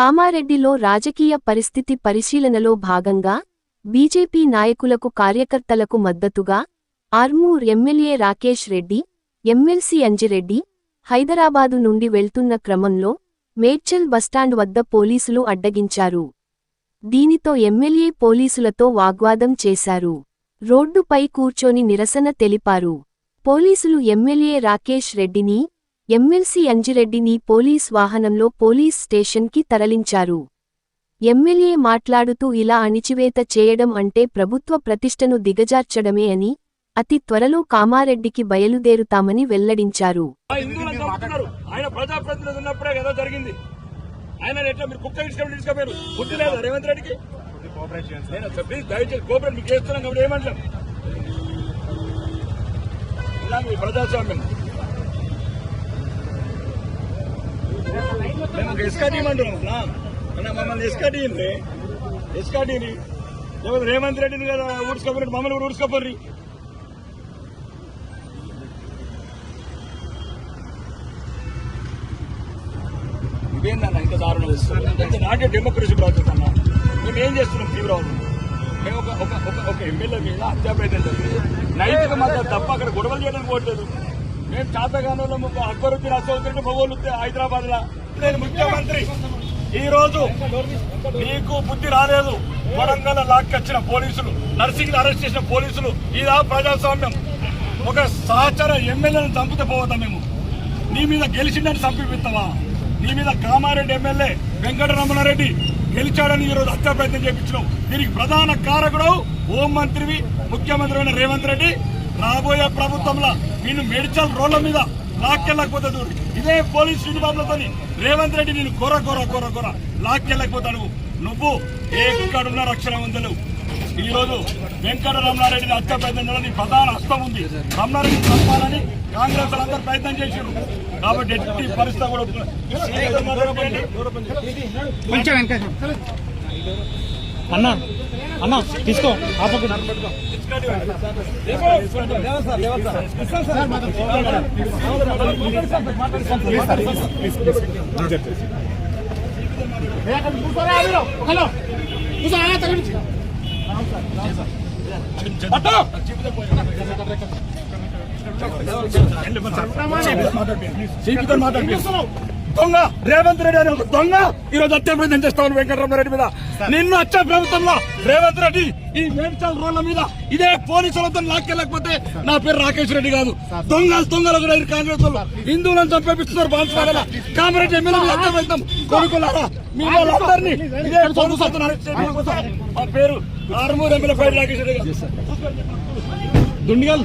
కామారెడ్డిలో రాజకీయ పరిస్థితి పరిశీలనలో భాగంగా బీజేపీ నాయకులకు కార్యకర్తలకు మద్దతుగా ఆర్మూర్ ఎమ్మెల్యే రాకేష్ రెడ్డి, ఎమ్మెల్సీ అంజిరెడ్డి హైదరాబాదు నుండి వెళ్తున్న క్రమంలో మేడ్చల్ బస్టాండ్ వద్ద పోలీసులు అడ్డగించారు. దీనితో ఎమ్మెల్యే పోలీసులతో వాగ్వాదం చేశారు. రోడ్డుపై కూర్చొని నిరసన తెలిపారు. పోలీసులు ఎమ్మెల్యే రాకేష్ రెడ్డిని, ఎమ్మెల్సీ అంజిరెడ్డిని పోలీస్ వాహనంలో పోలీస్ స్టేషన్కి తరలించారు. ఎమ్మెల్యే మాట్లాడుతూ ఇలా అణిచివేత చేయడం అంటే ప్రభుత్వ ప్రతిష్టను దిగజార్చడమే అని, అతి త్వరలో కామారెడ్డికి బయలుదేరుతామని వెల్లడించారు. మమ్మల్ని ఎస్కాటీని రేవంత్ రెడ్డిని కదా ఊడ్చుకోపోయి మమ్మల్ని కూడా ఊడ్చుకోపోర్రి. ఇదేందన్న ఇంత దారుణం వస్తుంది? నాకే డెమోక్రసీ ప్రాసెస్ అన్న. మేము ఏం చేస్తున్నాం తీవ్రవాదం? మేము ఒక ఎమ్మెల్యే మీద హత్యా ప్రయత్నం జరిగింది. నైతిక మద్దతు తప్ప అక్కడ గొడవలు చేయడానికి పోవట్లేదు. మేము చాతగానంలో అక్బరుద్దీన్ అసౌద్దీన్ మొగోలు హైదరాబాద్ లా నేను ముఖ్యమంత్రి. ఈ రోజు నీకు బుద్ధి రాలేదు. వరంగల్ లాక్కొచ్చిన పోలీసులు, నర్సింగ్ అరెస్ట్ చేసిన పోలీసులు, ఇదా ప్రజాస్వామ్యం? ఒక సహచర ఎమ్మెల్యేలను చంపితే పోవద్దా మేము? నీ మీద గెలిచిందని చంపిస్తావా? నీ మీద కామారెడ్డి ఎమ్మెల్యే వెంకటరమణారెడ్డి గెలిచాడని ఈరోజు హత్యా ప్రయత్నం చేయించినావు. దీనికి ప్రధాన కారకుడు హోంమంత్రివి, ముఖ్యమంత్రి అయిన రేవంత్ రెడ్డి. రాబోయే ప్రభుత్వంలో నేను మేడ్చల్ రోడ్ల మీద లాక్కెళ్ళకపోతే చూడు, ఇదే పోలీస్ యూనిఫామ్లతో రేవంత్ రెడ్డి నేను కొర లాక్కెళ్ళకపోతాను. నువ్వు ఎక్కడున్న రక్షణ ఉందలు. ఈ రోజు వెంకటరమణారెడ్డిని హత్య ప్రయత్నం చేయడానికి ప్రధాన హస్తం ఉంది. రమణారెడ్డిని చంపాలని కాంగ్రెస్ అందరూ ప్రయత్నం చేశారు. కాబట్టి ఎట్టి పరిస్థితి కూడా అన్నా తీసుకో దొంగ రేవంత్ రెడ్డి అనే ఒక దొంగ ఈరోజు హత్య ప్రయత్నం చేస్తామని వెంకటరమణారెడ్డి మీద. నిన్ను వచ్చే ప్రభుత్వంలో రేవంత్ రెడ్డి ఈ మేడ్చల్ రోడ్ల మీద ఇదే పోలీసులతో లాక్కెళ్ళకపోతే నా పేరు రాకేష్ రెడ్డి కాదు. దొంగలు కూడా కాంగ్రెస్ వాళ్ళు హిందువులను చంపేపిస్తున్నారు. బాన్స్వాడలో కామారెడ్డి ఎమ్మెల్యే మీద హత్య ప్రయత్నం కొడుకులారా మీ వాళ్ళందరినీ ఇదే పోలీసులతో మా పేరు ఆర్మూర్ ఎమ్మెల్యే పైడి రాకేష్ రెడ్డి గారు. దుండిగల్